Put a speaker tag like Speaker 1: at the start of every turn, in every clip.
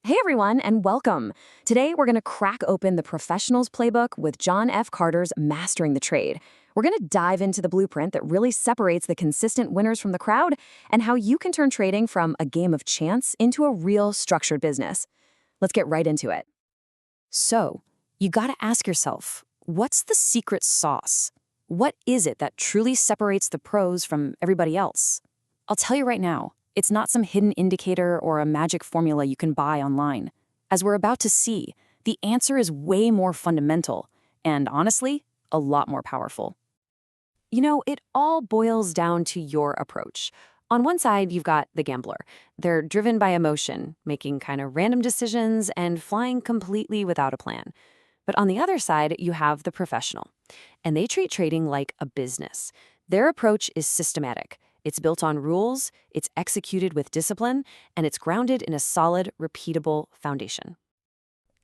Speaker 1: Hey everyone, and welcome. Today we're going to crack open the Professional's Playbook with John F. Carter's Mastering the Trade. We're going to dive into the blueprint that really separates the consistent winners from the crowd and how you can turn trading from a game of chance into a real structured business. Let's get right into it. So, you got to ask yourself, what's the secret sauce? What is it that truly separates the pros from everybody else? I'll tell you right now. It's not some hidden indicator or a magic formula you can buy online. As we're about to see, the answer is way more fundamental and, honestly, a lot more powerful. You know, it all boils down to your approach. On one side, you've got the gambler. They're driven by emotion, making kind of random decisions and flying completely without a plan. But on the other side, you have the professional, and they treat trading like a business. Their approach is systematic. It's built on rules, it's executed with discipline, and it's grounded in a solid, repeatable foundation.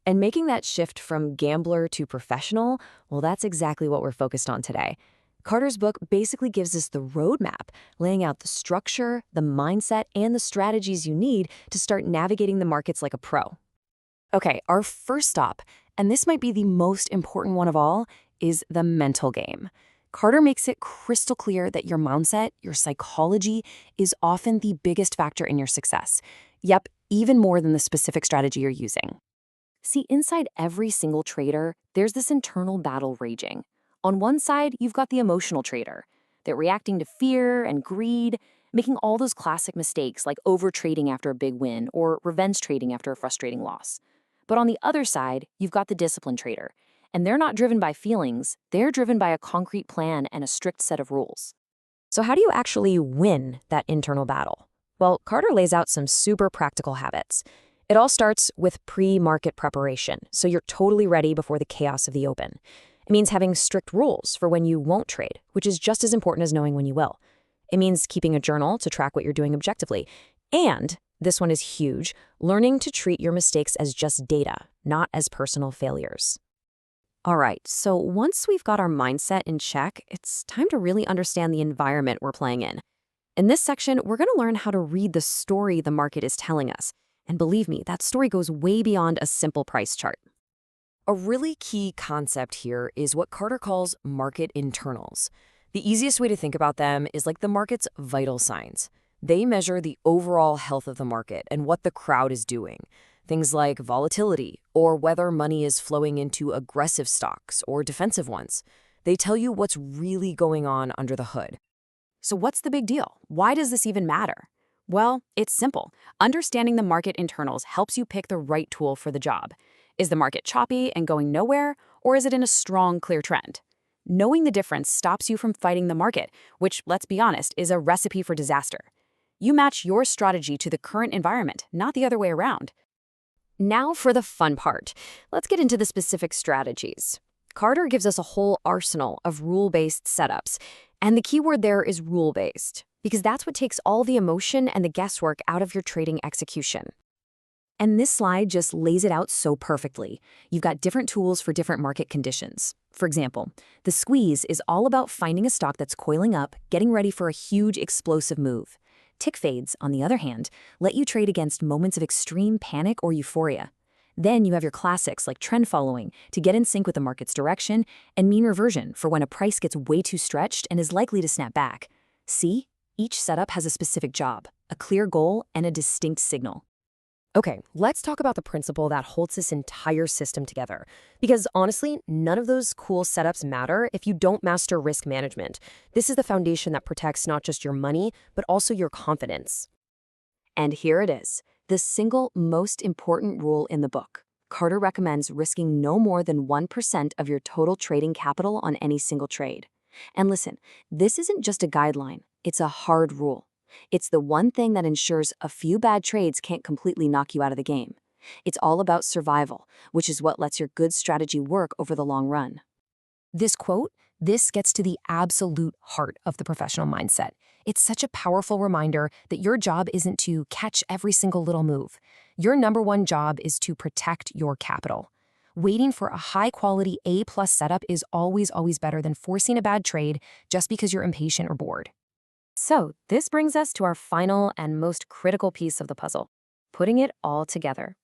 Speaker 1: And making that shift from gambler to professional, well, that's exactly what we're focused on today. Carter's book basically gives us the roadmap, laying out the structure, the mindset, and the strategies you need to start navigating the markets like a pro. Okay, our first stop, and this might be the most important one of all, is the mental game. Carter makes it crystal clear that your mindset, your psychology, is often the biggest factor in your success. Yep, even more than the specific strategy you're using. See, inside every single trader, there's this internal battle raging. On one side, you've got the emotional trader. They're reacting to fear and greed, making all those classic mistakes like overtrading after a big win or revenge trading after a frustrating loss. But on the other side, you've got the disciplined trader. And they're not driven by feelings, they're driven by a concrete plan and a strict set of rules. So how do you actually win that internal battle? Well, Carter lays out some super practical habits. It all starts with pre-market preparation, so you're totally ready before the chaos of the open. It means having strict rules for when you won't trade, which is just as important as knowing when you will. It means keeping a journal to track what you're doing objectively. And, this one is huge, learning to treat your mistakes as just data, not as personal failures. All right, so once we've got our mindset in check, it's time to really understand the environment we're playing in. In this section, we're going to learn how to read the story the market is telling us. And believe me, that story goes way beyond a simple price chart. A really key concept here is what Carter calls market internals. The easiest way to think about them is like the market's vital signs. They measure the overall health of the market and what the crowd is doing. Things like volatility, or whether money is flowing into aggressive stocks or defensive ones. They tell you what's really going on under the hood. So what's the big deal? Why does this even matter? Well, it's simple. Understanding the market internals helps you pick the right tool for the job. Is the market choppy and going nowhere, or is it in a strong, clear trend? Knowing the difference stops you from fighting the market, which, let's be honest, is a recipe for disaster. You match your strategy to the current environment, not the other way around. Now for the fun part. Let's get into the specific strategies. Carter gives us a whole arsenal of rule-based setups, and the key word there is rule-based, because that's what takes all the emotion and the guesswork out of your trading execution. And this slide just lays it out so perfectly. You've got different tools for different market conditions. For example, the squeeze is all about finding a stock that's coiling up, getting ready for a huge explosive move. Tick fades, on the other hand, let you trade against moments of extreme panic or euphoria. Then you have your classics like trend following to get in sync with the market's direction, and mean reversion for when a price gets way too stretched and is likely to snap back. See? Each setup has a specific job, a clear goal, and a distinct signal. Okay, let's talk about the principle that holds this entire system together. Because honestly, none of those cool setups matter if you don't master risk management. This is the foundation that protects not just your money, but also your confidence. And here it is, the single most important rule in the book. Carter recommends risking no more than 1% of your total trading capital on any single trade. And listen, this isn't just a guideline, it's a hard rule. It's the one thing that ensures a few bad trades can't completely knock you out of the game. It's all about survival, which is what lets your good strategy work over the long run. This quote, this gets to the absolute heart of the professional mindset. It's such a powerful reminder that your job isn't to catch every single little move. Your number one job is to protect your capital. Waiting for a high-quality A+ setup is always better than forcing a bad trade just because you're impatient or bored. So this brings us to our final and most critical piece of the puzzle, putting it all together.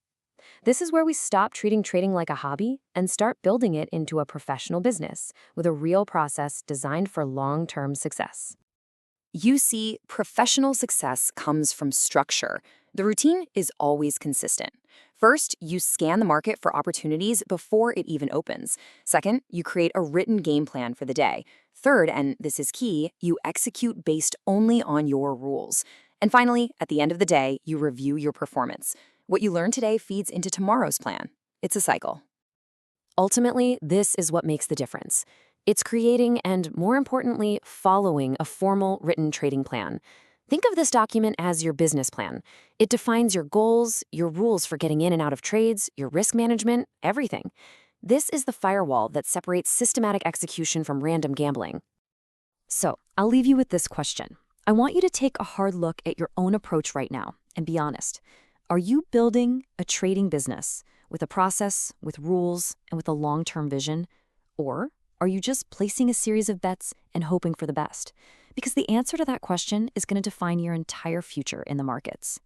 Speaker 1: This is where we stop treating trading like a hobby and start building it into a professional business with a real process designed for long-term success. You see, professional success comes from structure. The routine is always consistent. First, you scan the market for opportunities before it even opens. Second, you create a written game plan for the day. Third, and this is key, you execute based only on your rules. And finally, at the end of the day, you review your performance. What you learn today feeds into tomorrow's plan. It's a cycle. Ultimately, this is what makes the difference. It's creating and, more importantly, following a formal written trading plan. Think of this document as your business plan. It defines your goals, your rules for getting in and out of trades, your risk management, everything. This is the firewall that separates systematic execution from random gambling. So, I'll leave you with this question. I want you to take a hard look at your own approach right now and be honest. Are you building a trading business with a process, with rules, and with a long-term vision? Or are you just placing a series of bets and hoping for the best? Because the answer to that question is going to define your entire future in the markets.